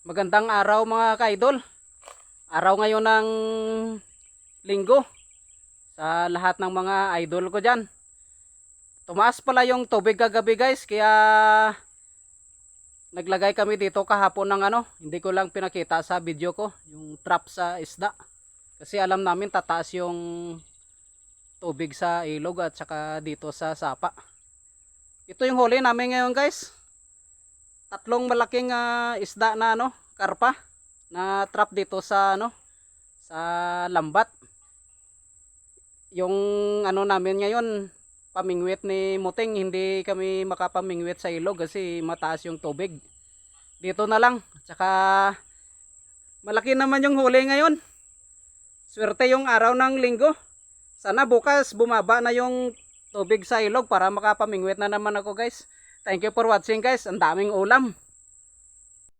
Magandang araw mga ka-idol. Araw ngayon ng linggo sa lahat ng mga idol ko dyan. Tumaas pala yung tubig kagabi guys, kaya naglagay kami dito kahapon ng hindi ko lang pinakita sa video ko, yung trap sa isda. Kasi alam namin tataas yung tubig sa ilog at saka dito sa sapa. Ito yung huli namin ngayon guys. Tatlong malaking isda na karpa na trap dito sa sa lambat. Yung namin ngayon, pamingwit ni Muting, hindi kami makapamingwit sa ilog kasi mataas yung tubig. Dito na lang. Tsaka malaki naman yung huli ngayon. Swerte yung araw ng linggo. Sana bukas bumaba na yung tubig sa ilog para makapamingwit na naman ako guys. Thank you for watching guys. Ang daming ulam.